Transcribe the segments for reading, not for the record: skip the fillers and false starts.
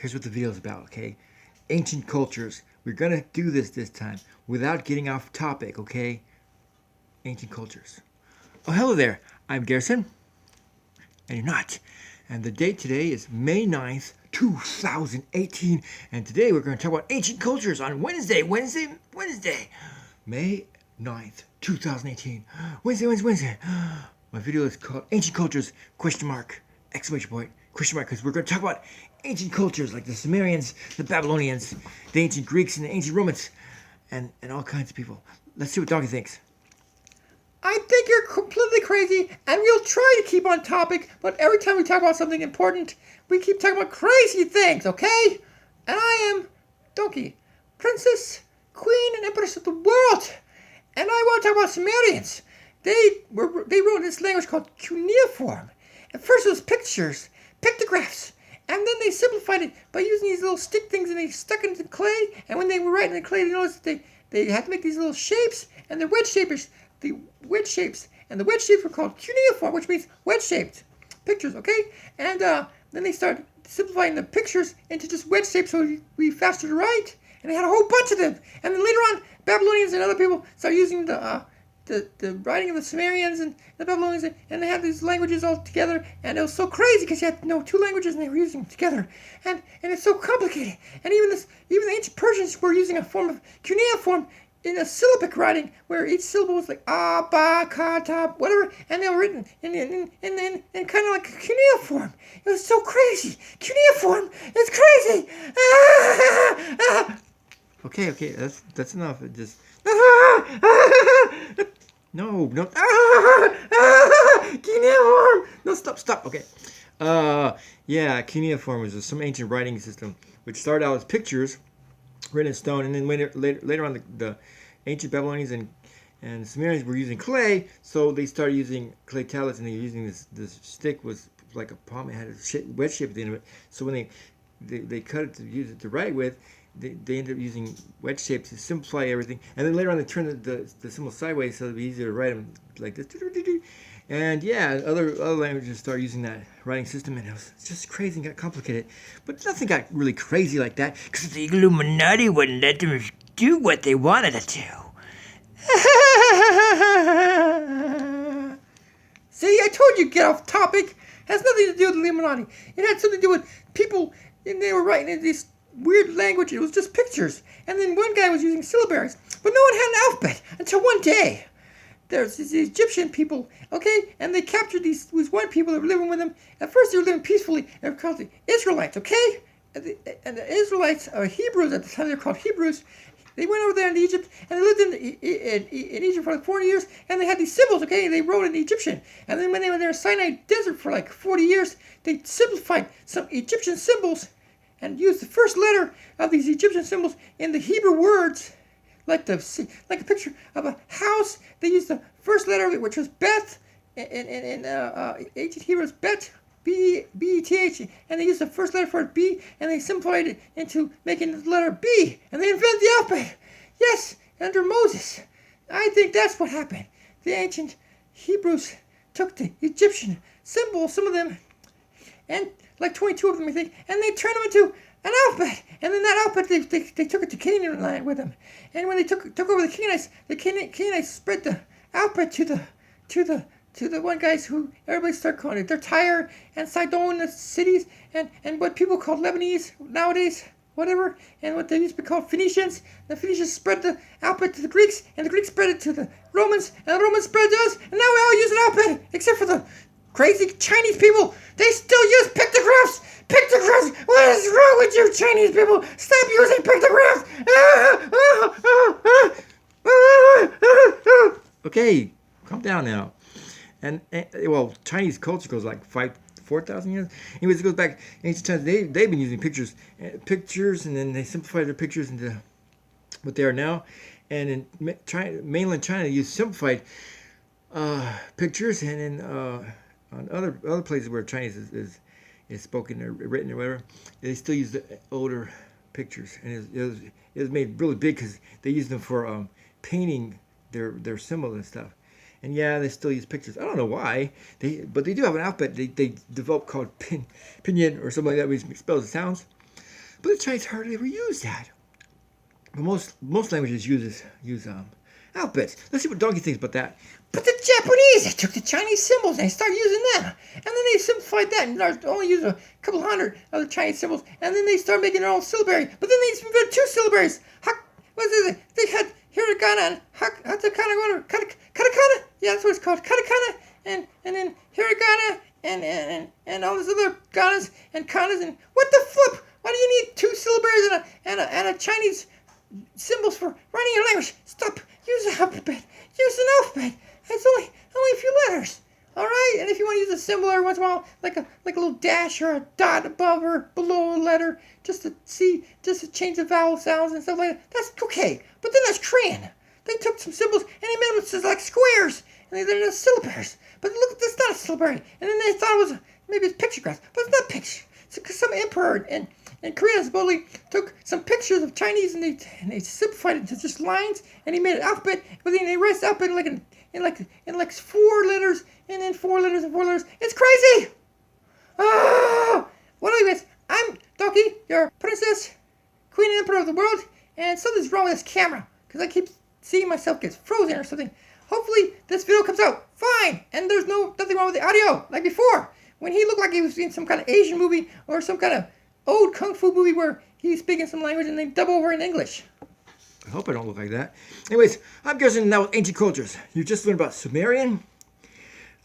here's what the video is about, okay? Ancient cultures. We're going to do this time without getting off topic, okay? Ancient cultures. Oh, hello there. I'm Garrison, and you're not. And the date today is May 9th, 2018. And today we're going to talk about ancient cultures on Wednesday. May 9th, 2018. Wednesday. My video is called Ancient Cultures, question mark, exclamation point, question mark, because we're going to talk about ancient cultures like the Sumerians, the Babylonians, the ancient Greeks, and the ancient Romans, and all kinds of people. Let's see what Doggy thinks. I think you're completely crazy, and we'll try to keep on topic, but every time we talk about something important, we keep talking about crazy things, okay? And I am Donkey, Princess, Queen, and Empress of the world, and I want to talk about Sumerians. They wrote this language called cuneiform. At first it was pictographs, and then they simplified it by using these little stick things, and they stuck it into clay, and when they were writing in the clay, they noticed that they had to make these little shapes, and the wedge shapes were called cuneiform, which means wedge-shaped pictures, okay? And then they started simplifying the pictures into just wedge shapes so it would be faster to write, and they had a whole bunch of them. And then later on, Babylonians and other people started using the writing of the Sumerians and the Babylonians, and they had these languages all together, and it was so crazy because you had two languages and they were using them together, and it's so complicated. And even the ancient Persians were using a form of cuneiform in a syllabic writing where each syllable was like ba, ka, ta, whatever, and they were written in kind of like a cuneiform. It was so crazy. Cuneiform is crazy. Okay, that's enough. It just no. Cuneiform. No, stop. Okay. Yeah, cuneiform was some ancient writing system which started out as pictures written in stone, and then later on the ancient Babylonians and Sumerians were using clay, so they started using clay tablets, and they were using this stick was like a palm. It had a wedge shape at the end of it. So when they cut it to use it to write with, they ended up using wedge shapes to simplify everything. And then later on they turned the symbol sideways so it'd be easier to write them like this. And yeah, other languages started using that writing system, and it was just crazy and got complicated. But nothing got really crazy like that, because the Illuminati wouldn't let them do what they wanted to do. See, I told you get off topic. It has nothing to do with the Illuminati. It had something to do with people, and they were writing in this weird language. It was just pictures. And then one guy was using syllabaries, but no one had an alphabet until one day. There's these Egyptian people, okay, and they captured these white people that were living with them. At first they were living peacefully. They were called the Israelites, okay? And the Israelites are Hebrews at the time. They were called Hebrews. They went over there in Egypt, and they lived in Egypt for like 40 years, and they had these symbols, okay? They wrote in Egyptian. And then when they were there in Sinai Desert for like 40 years, they simplified some Egyptian symbols and used the first letter of these Egyptian symbols in the Hebrew words. Like a picture of a house, they used the first letter of it, which was Beth, in ancient Hebrew is Bet, B-E-T-H, and they used the first letter for it, B, and they simplified it into making the letter B, and they invented the alphabet. Yes, under Moses. I think that's what happened. The ancient Hebrews took the Egyptian symbols, some of them, and like 22 of them, I think, and they turned them into an alphabet, and then that alphabet they took it to Canaan land with them, and when they took over the Canaanites spread the alphabet to the one guys who everybody started calling it. They're Tyre and Sidon, the cities, and what people call Lebanese nowadays, whatever, and what they used to be called Phoenicians. The Phoenicians spread the alphabet to the Greeks, and the Greeks spread it to the Romans, and the Romans spread it to us, and now we all use an alphabet, except for the crazy Chinese people. They still use pictographs. What is wrong with you Chinese people? Stop using pictographs. Okay, calm down now. And well, Chinese culture goes like 4,000 years. Anyways, it goes back ancient times. They've been using pictures, and then they simplified their pictures into what they are now. And in mainland China, they use simplified pictures, and in on other places where Chinese is spoken or written or whatever, they still use the older pictures, and it was made really big because they used them for painting their symbols and stuff. And yeah, they still use pictures. I don't know why, but they do have an alphabet they developed called pinyin or something like that, which spells the sounds. But the Chinese hardly ever use that. But most languages use alphabets. Let's see what Donkey thinks about that. But the Japanese, they took the Chinese symbols and they started using them. And then they simplified that and only used a couple hundred of the Chinese symbols. And then they started making their own syllabary. But then they invented two syllabaries. They had hiragana and katakana. Yeah, that's what it's called. Katakana and then hiragana and all these other ganas and kanas. And what the flip? Why do you need two syllabaries and a Chinese symbols for writing your language? Stop. Use the alphabet. Use an alphabet. It's only a few letters. All right. And if you want to use a symbol every once in a while, like a little dash or a dot above or below a letter, just to change the vowel sounds and stuff like that, that's okay. But then there's Korean. They took some symbols and they made them like squares, and they're syllabaries. But look, that's not a syllabary. And then they thought it was maybe it's pictographs, but it's not picture. It's because some emperor and Korea supposedly took some pictures of Chinese and they simplified it to just lines, and he made an alphabet, but then they erased the alphabet in like 4 letters and then 4 letters and 4 letters. It's crazy. Well, anyways, I'm Donkey, your princess, queen and emperor of the world, and something's wrong with this camera because I keep seeing myself get frozen or something. Hopefully this video comes out fine and there's nothing wrong with the audio like before when he looked like he was in some kind of Asian movie or some kind of old kung fu movie where he's speaking some language and they dub over in English. I hope I don't look like that. Anyways, I'm guessing now with ancient cultures. You just learned about Sumerian,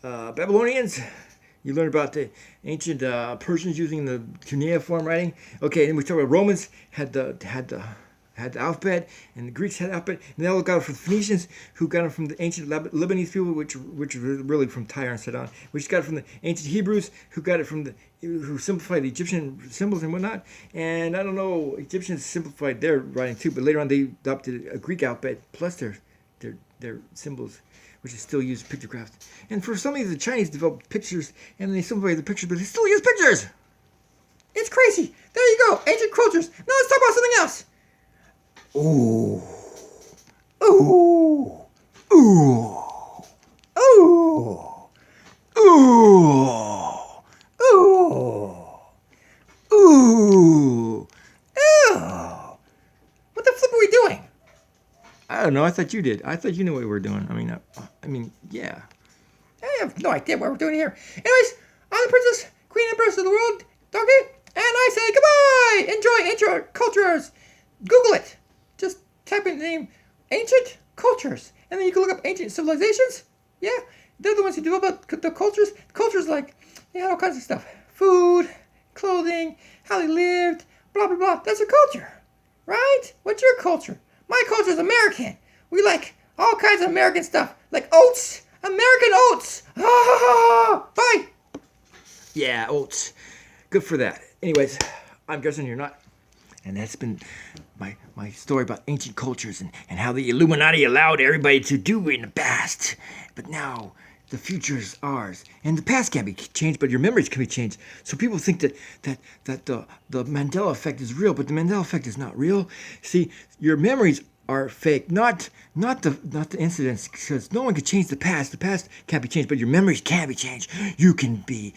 Babylonians. You learned about the ancient Persians using the cuneiform writing. Okay, and we talked about Romans had the alphabet, and the Greeks had the alphabet, and they all got it from the Phoenicians, who got it from the ancient Lebanese people, which were really from Tyre and Sidon, which got it from the ancient Hebrews, who got it from who simplified the Egyptian symbols and whatnot. And I don't know, Egyptians simplified their writing too, but later on they adopted a Greek alphabet plus their symbols, which is still used pictographs. And for some reason, the Chinese developed pictures, and they simplified the pictures, but they still use pictures. It's crazy. There you go, ancient cultures. Now let's talk about something else. Ooh. Ooh. Ooh. Ooh. Ooh. Ooh. Ooh. Ew. What the flip are we doing? I don't know. I thought you did. I thought you knew what we were doing. I mean, yeah. I have no idea what we're doing here. Anyways, I'm the princess, queen and empress of the world, Donkey, and I say goodbye. Enjoy ancient cultures. Google it. Just type in the name ancient cultures, and then you can look up ancient civilizations. Yeah, they're the ones who develop the cultures. Cultures like they had all kinds of stuff: food, clothing, how they lived, blah blah blah. That's a culture, right? What's your culture? My culture is American. We like all kinds of American stuff, like oats, American oats. Bye. Yeah, oats. Good for that. Anyways, I'm guessing you're not. And that's been my story about ancient cultures and how the Illuminati allowed everybody to do it in the past. But now the future is ours. And the past can't be changed, but your memories can be changed. So people think that the Mandela effect is real, but the Mandela effect is not real. See, your memories are fake, not the incidents, because no one can change the past. The past can't be changed, but your memories can be changed. You can be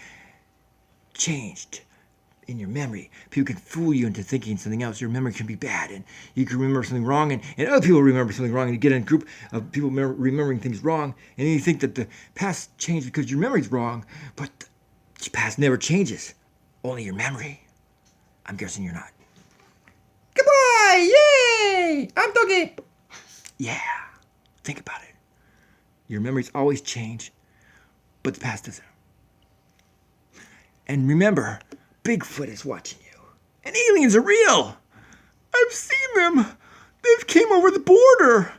changed in your memory. People can fool you into thinking something else. Your memory can be bad, and you can remember something wrong, and other people remember something wrong, and you get in a group of people remembering things wrong, and then you think that the past changed because your memory's wrong, but the past never changes. Only your memory. I'm guessing you're not. Goodbye! Yay! I'm Doggy. Yeah. Think about it. Your memories always change, but the past doesn't. And remember, Bigfoot is watching you. And aliens are real. I've seen them. They've came over the border.